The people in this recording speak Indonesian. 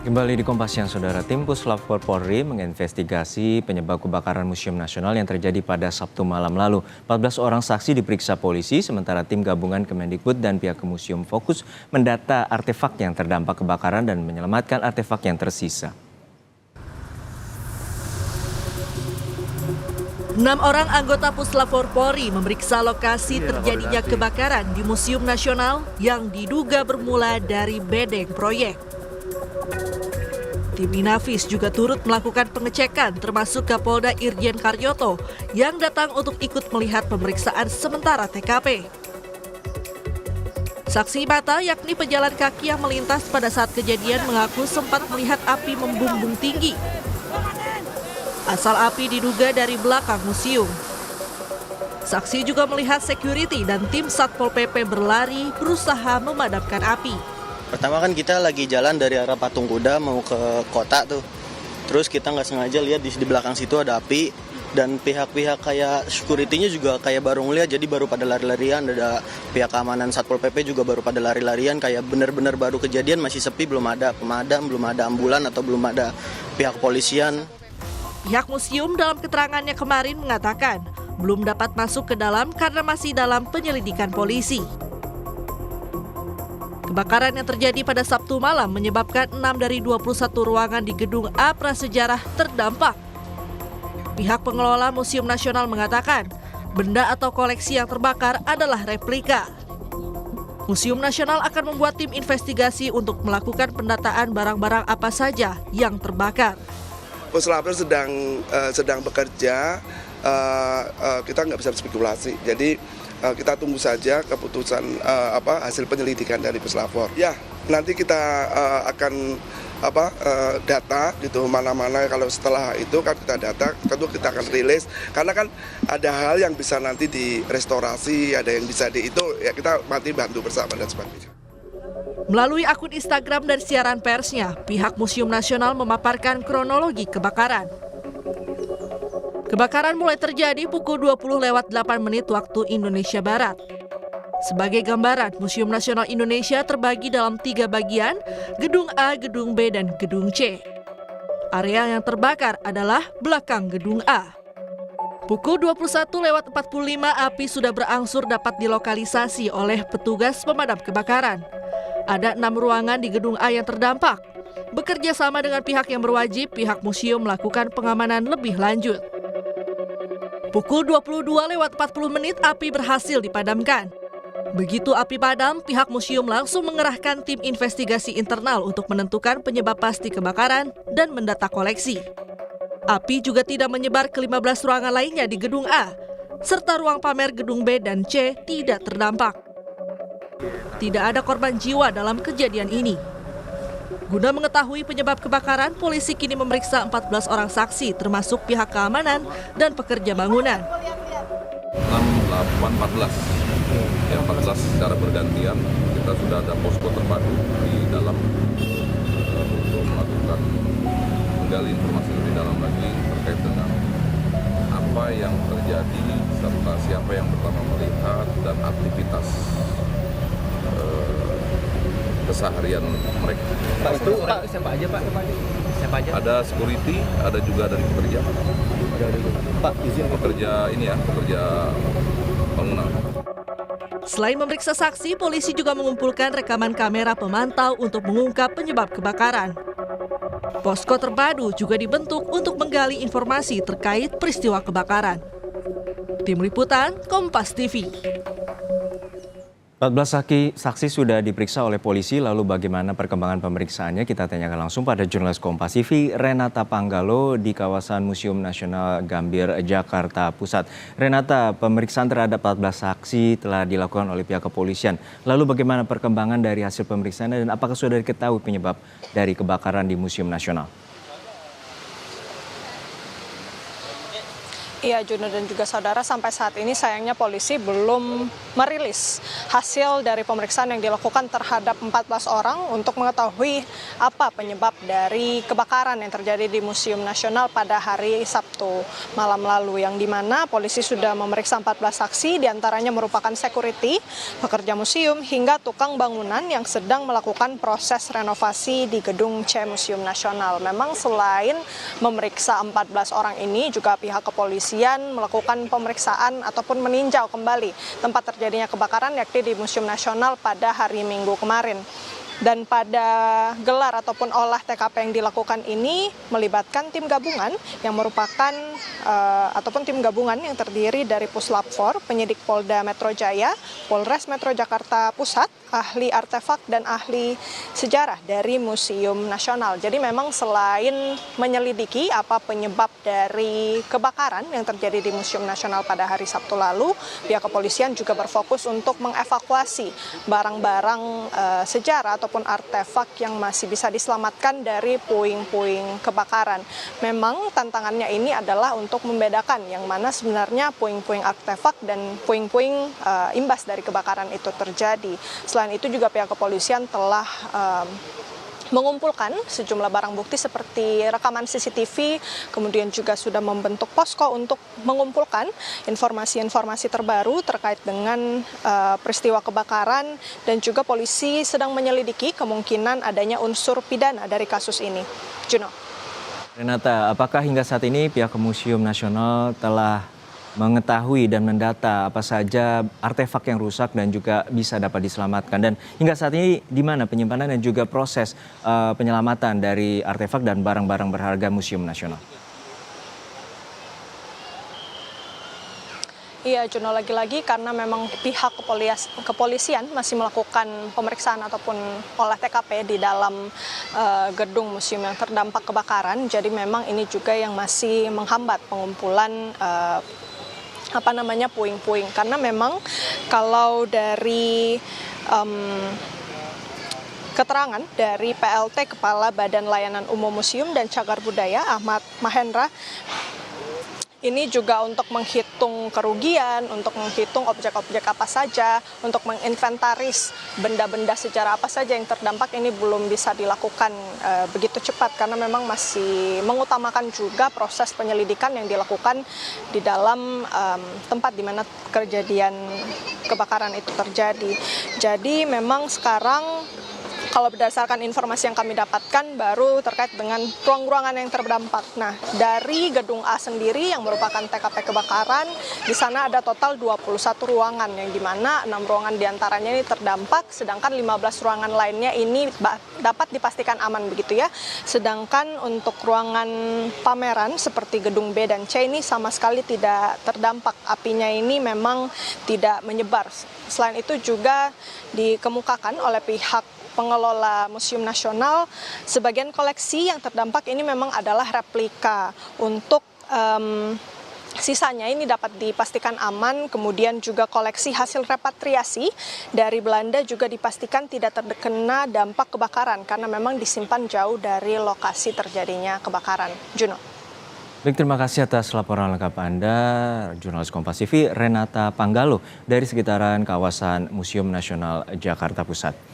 Kembali di Kompas Siang, Saudara. Tim Puslapfor Polri menginvestigasi penyebab kebakaran Museum Nasional yang terjadi pada Sabtu malam lalu. 14 orang saksi diperiksa polisi, sementara tim gabungan Kemendikbud dan pihak museum fokus mendata artefak yang terdampak kebakaran dan menyelamatkan artefak yang tersisa. 6 orang anggota Puslapfor Polri memeriksa lokasi terjadinya kebakaran di Museum Nasional yang diduga bermula dari bedeng proyek. Tim Inavis juga turut melakukan pengecekan termasuk Kapolda Irjen Karyoto yang datang untuk ikut melihat pemeriksaan sementara TKP. Saksi mata yakni pejalan kaki yang melintas pada saat kejadian mengaku sempat melihat api membumbung tinggi. Asal api diduga dari belakang museum. Saksi juga melihat security dan tim Satpol PP berlari berusaha memadamkan api. Pertama kan kita lagi jalan dari arah Patung Kuda mau ke kota tuh. Terus kita nggak sengaja lihat di belakang situ ada api. Dan pihak-pihak kayak security-nya juga kayak baru ngeliat, jadi baru pada lari-larian. Ada pihak keamanan Satpol PP juga baru pada lari-larian. Kayak benar-benar baru kejadian, masih sepi, belum ada pemadam, belum ada ambulan atau belum ada pihak kepolisian. Pihak museum dalam keterangannya kemarin mengatakan belum dapat masuk ke dalam karena masih dalam penyelidikan polisi. Kebakaran yang terjadi pada Sabtu malam menyebabkan 6 dari 21 ruangan di Gedung A Prasejarah terdampak. Pihak pengelola Museum Nasional mengatakan benda atau koleksi yang terbakar adalah replika. Museum Nasional akan membuat tim investigasi untuk melakukan pendataan barang-barang apa saja yang terbakar. Puslapfor sedang bekerja, kita nggak bisa berspekulasi. Jadi kita tunggu saja keputusan hasil penyelidikan dari Puslapfor. Ya, nanti kita akan data gitu mana-mana, kalau setelah itu kan kita data, tentu kita akan rilis karena kan ada hal yang bisa nanti direstorasi, ada yang bisa itu ya kita nanti bantu bersama dan sebagainya. Melalui akun Instagram dan siaran persnya, pihak Museum Nasional memaparkan kronologi kebakaran. Kebakaran mulai terjadi pukul 20:08 waktu Indonesia Barat. Sebagai gambaran, Museum Nasional Indonesia terbagi dalam 3 bagian, Gedung A, Gedung B, dan Gedung C. Area yang terbakar adalah belakang Gedung A. Pukul 21:45 api sudah berangsur dapat dilokalisasi oleh petugas pemadam kebakaran. Ada 6 ruangan di Gedung A yang terdampak. Bekerja sama dengan pihak yang berwajib, pihak museum melakukan pengamanan lebih lanjut. Pukul 22:40 api berhasil dipadamkan. Begitu api padam, pihak museum langsung mengerahkan tim investigasi internal untuk menentukan penyebab pasti kebakaran dan mendata koleksi. Api juga tidak menyebar ke 15 ruangan lainnya di Gedung A, serta ruang pamer Gedung B dan C tidak terdampak. Tidak ada korban jiwa dalam kejadian ini. Guna mengetahui penyebab kebakaran, polisi kini memeriksa 14 orang saksi termasuk pihak keamanan dan pekerja bangunan. 6, 8, 14. Yang 14 secara bergantian kita sudah ada posko terpadu di dalam untuk melakukan menggali informasi lebih dalam lagi terkait dengan apa yang terjadi serta siapa yang pertama melihat dan aktivitas keseharian mereka. Pak, itu siapa aja Pak? Siapa aja? Ada security, ada juga dari pekerja. Pak, izin pekerja bangunan. Selain memeriksa saksi, polisi juga mengumpulkan rekaman kamera pemantau untuk mengungkap penyebab kebakaran. Posko terpadu juga dibentuk untuk menggali informasi terkait peristiwa kebakaran. Tim Liputan, Kompas TV. 14 saksi sudah diperiksa oleh polisi, lalu bagaimana perkembangan pemeriksaannya kita tanyakan langsung pada jurnalis Kompas TV Renata Panggalo di kawasan Museum Nasional Gambir, Jakarta Pusat. Renata, pemeriksaan terhadap 14 saksi telah dilakukan oleh pihak kepolisian. Lalu bagaimana perkembangan dari hasil pemeriksaan dan apakah sudah diketahui penyebab dari kebakaran di Museum Nasional? Iya, Juno dan juga saudara, sampai saat ini sayangnya polisi belum merilis hasil dari pemeriksaan yang dilakukan terhadap 14 orang untuk mengetahui apa penyebab dari kebakaran yang terjadi di Museum Nasional pada hari Sabtu malam lalu, yang dimana polisi sudah memeriksa 14 saksi, diantaranya merupakan security, pekerja museum, hingga tukang bangunan yang sedang melakukan proses renovasi di gedung C Museum Nasional. Memang selain memeriksa 14 orang ini, juga pihak kepolisian melakukan pemeriksaan ataupun meninjau kembali tempat terjadinya kebakaran, yakni di Museum Nasional pada hari Minggu kemarin. Dan pada gelar ataupun olah TKP yang dilakukan ini melibatkan tim gabungan yang merupakan ataupun tim gabungan yang terdiri dari Puslap 4, penyidik Polda Metro Jaya, Polres Metro Jakarta Pusat, ahli artefak dan ahli sejarah dari Museum Nasional. Jadi memang selain menyelidiki apa penyebab dari kebakaran yang terjadi di Museum Nasional pada hari Sabtu lalu, pihak kepolisian juga berfokus untuk mengevakuasi barang-barang sejarah ataupun artefak yang masih bisa diselamatkan dari puing-puing kebakaran. Memang tantangannya ini adalah untuk membedakan yang mana sebenarnya puing-puing artefak dan puing-puing imbas dari kebakaran itu terjadi. Selain itu juga pihak kepolisian telah mengumpulkan sejumlah barang bukti seperti rekaman CCTV, kemudian juga sudah membentuk posko untuk mengumpulkan informasi-informasi terbaru terkait dengan peristiwa kebakaran, dan juga polisi sedang menyelidiki kemungkinan adanya unsur pidana dari kasus ini. Juno. Renata, apakah hingga saat ini pihak Museum Nasional telah mengetahui dan mendata apa saja artefak yang rusak dan juga bisa dapat diselamatkan? Dan hingga saat ini di mana penyimpanan dan juga proses penyelamatan dari artefak dan barang-barang berharga Museum Nasional? Iya, Juno, lagi-lagi karena memang pihak kepolisian masih melakukan pemeriksaan ataupun olah TKP di dalam gedung museum yang terdampak kebakaran. Jadi memang ini juga yang masih menghambat pengumpulan puing-puing, karena memang kalau dari keterangan dari PLT Kepala Badan Layanan Umum Museum dan Cagar Budaya Ahmad Mahendra, ini juga untuk menghitung kerugian, untuk menghitung objek-objek apa saja, untuk menginventaris benda-benda sejarah apa saja yang terdampak, ini belum bisa dilakukan begitu cepat karena memang masih mengutamakan juga proses penyelidikan yang dilakukan di dalam tempat di mana kejadian kebakaran itu terjadi. Jadi memang sekarang kalau berdasarkan informasi yang kami dapatkan baru terkait dengan ruang-ruangan yang terdampak. Nah, dari gedung A sendiri yang merupakan TKP kebakaran, di sana ada total 21 ruangan, yang dimana 6 ruangan diantaranya ini terdampak, sedangkan 15 ruangan lainnya ini dapat dipastikan aman begitu ya. Sedangkan untuk ruangan pameran seperti gedung B dan C ini sama sekali tidak terdampak. Apinya ini memang tidak menyebar. Selain itu juga dikemukakan oleh pihak pengelola Museum Nasional, sebagian koleksi yang terdampak ini memang adalah replika. Untuk sisanya ini dapat dipastikan aman, kemudian juga koleksi hasil repatriasi dari Belanda juga dipastikan tidak terkena dampak kebakaran karena memang disimpan jauh dari lokasi terjadinya kebakaran. Juno. Baik, terima kasih atas laporan lengkap Anda, jurnalis Kompas TV Renata Panggalo dari sekitaran kawasan Museum Nasional Jakarta Pusat.